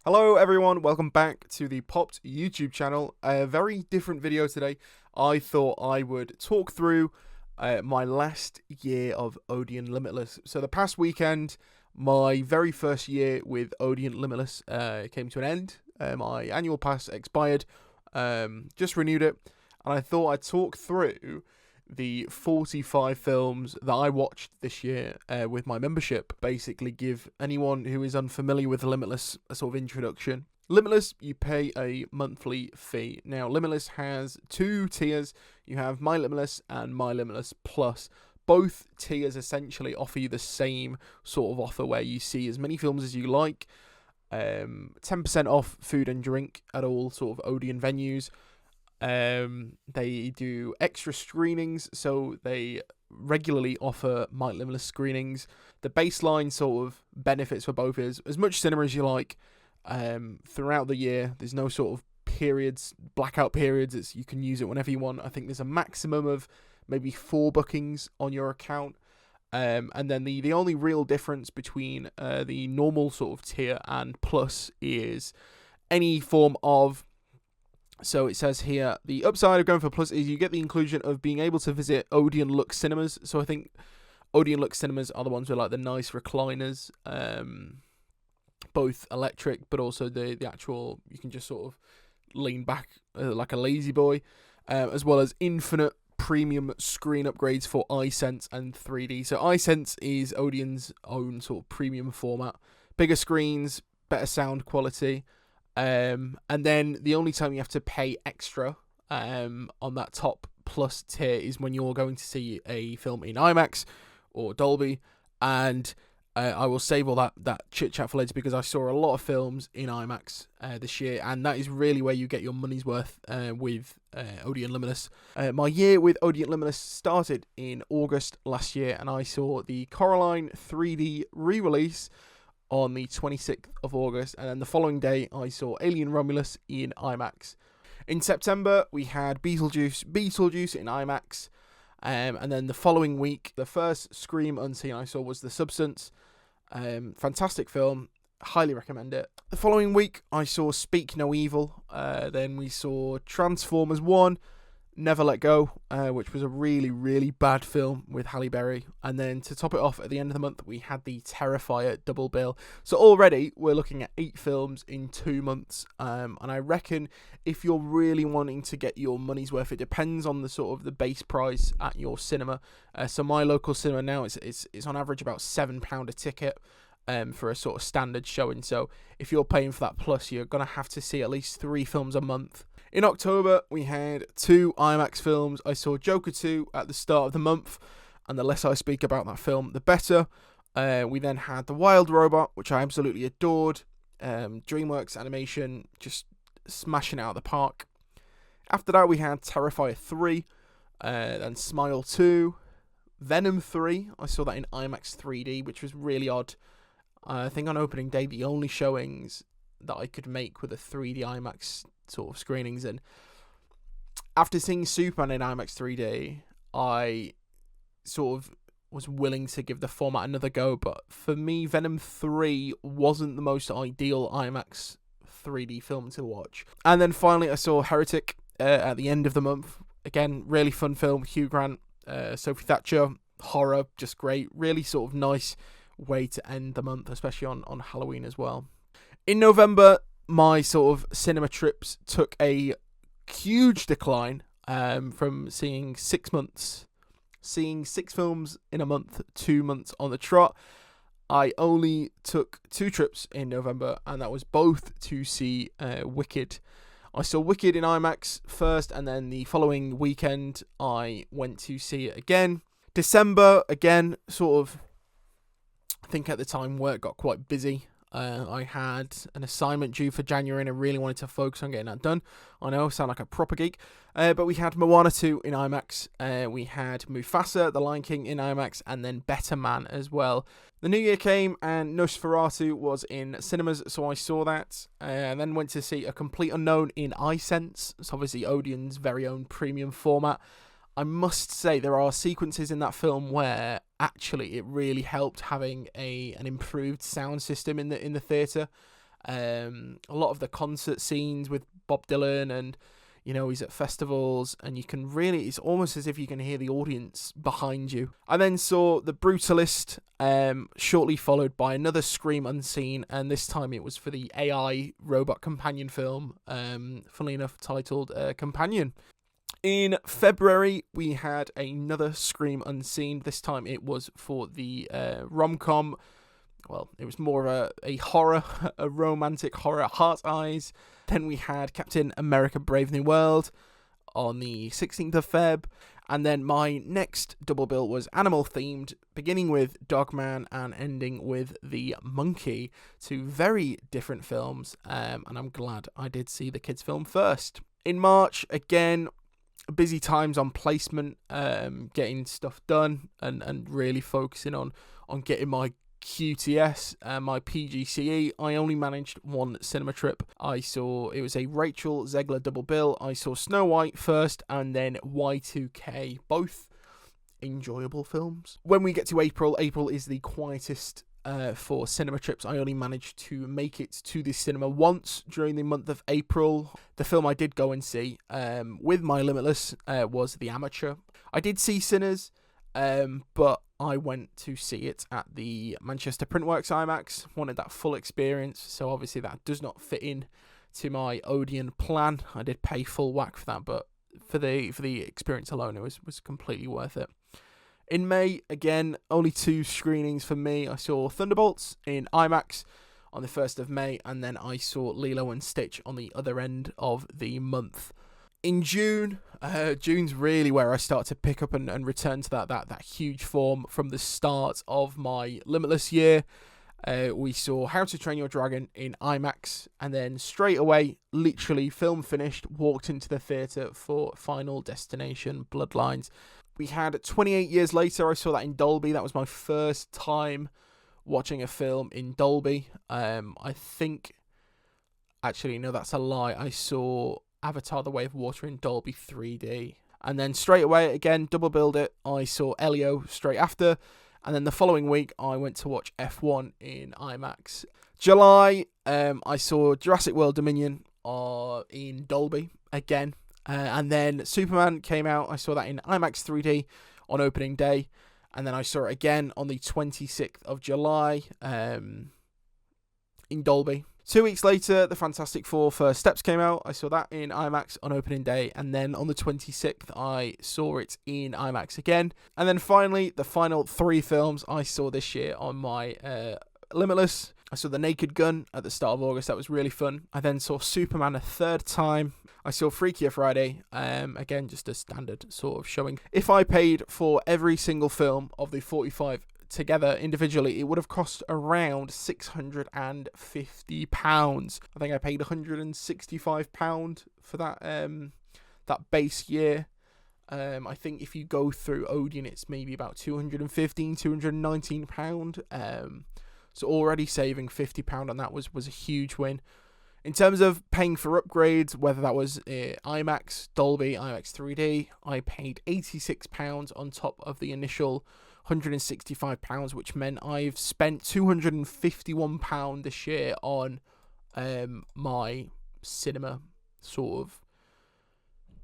Hello everyone, welcome back to the Popped YouTube channel. A very different video today. I thought I would talk through my last year of ODEON Limitless. So the past weekend, my very first year with ODEON Limitless came to an end. My annual pass expired, just renewed it, and I thought I'd talk through the 45 films that I watched this year with my membership. Basically give anyone who is unfamiliar with Limitless a sort of introduction. Limitless, you pay a monthly fee. Now, Limitless has two tiers. You have myLIMITLESS and myLIMITLESS Plus. Both tiers essentially offer you the same sort of offer where you see as many films as you like, 10% off food and drink at all sort of ODEON venues. They do extra screenings, so they regularly offer myLIMITLESS screenings. The baseline sort of benefits for both is as much cinema as you like throughout the year. There's no sort of periods, blackout periods. You can use it whenever you want. I think there's a maximum of maybe 4 bookings on your account. And then the only real difference between the normal sort of tier and plus is any form of... So it says here, the upside of going for Plus is you get the inclusion of being able to visit Odeon Lux cinemas. So I think Odeon Lux cinemas are the ones with like the nice recliners, both electric, but also the actual, you can just sort of lean back like a lazy boy, as well as infinite premium screen upgrades for iSense and 3D. So iSense is Odeon's own sort of premium format, bigger screens, better sound quality. And then the only time you have to pay extra on that top plus tier is when you're going to see a film in IMAX or Dolby. And I will save all that chit chat for later because I saw a lot of films in IMAX this year, and that is really where you get your money's worth with ODEON Limitless. My year with ODEON Limitless started in August last year, and I saw the Coraline 3D re-release on the 26th of August, and then the following day I saw Alien Romulus in IMAX. In September we had Beetlejuice in IMAX, and then the following week the first Scream Unseen I saw was The Substance. Fantastic film, highly recommend it. The following week I saw Speak No Evil, then we saw Transformers 1, Never Let Go, which was a really, really bad film with Halle Berry. And then to top it off, at the end of the month, we had the Terrifier double bill. So already we're looking at 8 films in 2 months. And I reckon if you're really wanting to get your money's worth, it depends on the sort of the base price at your cinema. So my local cinema now, it's on average about £7 a ticket. For a sort of standard showing. So if you're paying for that plus, you're going to have to see at least 3 films a month. In October, we had 2 IMAX films. I saw Joker 2 at the start of the month, and the less I speak about that film, the better. We then had The Wild Robot, which I absolutely adored. DreamWorks animation, just smashing it out of the park. After that, we had Terrifier 3, then Smile 2, Venom 3. I saw that in IMAX 3D, which was really odd. I think on opening day, the only showings that I could make were the 3D IMAX sort of screenings. And after seeing Superman in IMAX 3D, I sort of was willing to give the format another go. But for me, Venom 3 wasn't the most ideal IMAX 3D film to watch. And then finally, I saw Heretic at the end of the month. Again, really fun film. Hugh Grant, Sophie Thatcher, horror, just great. Really sort of nice way to end the month, especially on Halloween as well. In November, my sort of cinema trips took a huge decline from seeing 6 films in a month, 2 months on the trot. I only took 2 trips in November, and that was both to see Wicked. I saw Wicked in IMAX first, and then the following weekend I went to see it again. December, again, sort of, I think at the time work got quite busy. I had an assignment due for January and I really wanted to focus on getting that done. I know I sound like a proper geek. But we had Moana 2 in IMAX. We had Mufasa, The Lion King in IMAX, and then Better Man as well. The new year came and Nosferatu was in cinemas, so I saw that. And then went to see A Complete Unknown in iSense. It's obviously Odeon's very own premium format. I must say there are sequences in that film where actually it really helped having an improved sound system in the theatre. A lot of the concert scenes with Bob Dylan, and he's at festivals, and you can really, it's almost as if you can hear the audience behind you. I then saw The Brutalist, shortly followed by another Scream Unseen, and this time it was for the AI robot companion film, funnily enough titled Companion. In February, we had another Scream Unseen. This time it was for the rom-com. Well, it was more of a horror, a romantic horror, Heart Eyes. Then we had Captain America Brave New World on the 16th of Feb. And then my next double bill was animal-themed, beginning with Dogman and ending with The Monkey. Two very different films, and I'm glad I did see the kids' film first. In March, again, busy times on placement, getting stuff done and really focusing on getting my QTS and my PGCE. I only managed one cinema trip. It was a Rachel Zegler double bill. I saw Snow White first and then Y2K, both enjoyable films. When we get to April is the quietest for cinema trips. I only managed to make it to the cinema once during the month of April. The film I did go and see with myLIMITLESS was The Amateur. I did see Sinners, but I went to see it at the Manchester Printworks IMAX. Wanted that full experience, so obviously that does not fit in to my Odeon plan. I did pay full whack for that, but for the experience alone, it was completely worth it. In May, again, only 2 screenings for me. I saw Thunderbolts in IMAX on the 1st of May, and then I saw Lilo and Stitch on the other end of the month. In June, June's really where I start to pick up and return to that huge form from the start of my Limitless year. We saw How to Train Your Dragon in IMAX, and then straight away, literally film finished, walked into the theatre for Final Destination Bloodlines. We had 28 Years Later. I saw that in Dolby. That was my first time watching a film in Dolby. I think, actually, no, that's a lie. I saw Avatar: The Way of Water in Dolby 3D. And then straight away, again, double billed it. I saw Elio straight after. And then the following week, I went to watch F1 in IMAX. July, I saw Jurassic World Dominion in Dolby again. And then Superman came out. I saw that in IMAX 3D on opening day. And then I saw it again on the 26th of July in Dolby. 2 weeks later, The Fantastic Four First Steps came out. I saw that in IMAX on opening day. And then on the 26th, I saw it in IMAX again. And then finally, the final 3 films I saw this year on my Limitless. I saw The Naked Gun at the start of August. That was really fun. I then saw Superman a 3rd time. I saw Freakier Friday. Again, just a standard sort of showing. If I paid for every single film of the 45 together individually, it would have cost around £650. I think I paid £165 for that base year. I think if you go through Odeon, it's maybe about £219. So already saving £50 on that was a huge win. In terms of paying for upgrades, whether that was IMAX, Dolby, IMAX 3D, I paid £86 on top of the initial £165, which meant I've spent £251 this year on my cinema sort of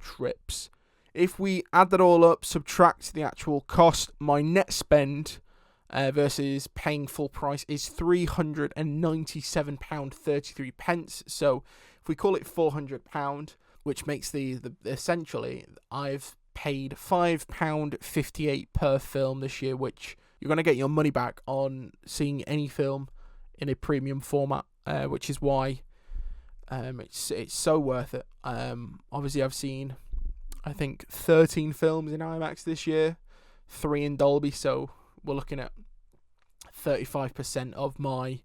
trips. If we add that all up, subtract the actual cost, my net spend versus paying full price is £397.33. So if we call it £400, which makes the essentially, I've paid £5.58 per film this year, which you're going to get your money back on seeing any film in a premium format, which is why it's so worth it. Obviously, I've seen, I think, 13 films in IMAX this year, 3 in Dolby, so we're looking at 35% of my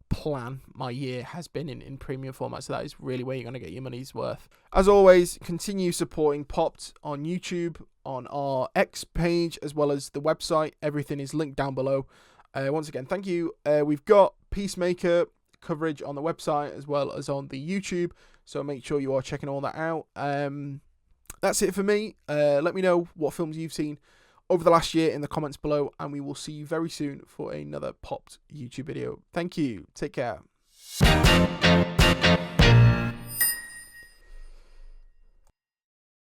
plan, my year, has been in premium format, so that is really where you're going to get your money's worth. As always, continue supporting Popped on YouTube, on our X page, as well as the website. Everything is linked down below. Once again, thank you. We've got Peacemaker coverage on the website as well as on the YouTube, so make sure you are checking all that out. That's it for me. Let me know what films you've seen over the last year in the comments below, and we will see you very soon for another Popped YouTube video. Thank you. Take care.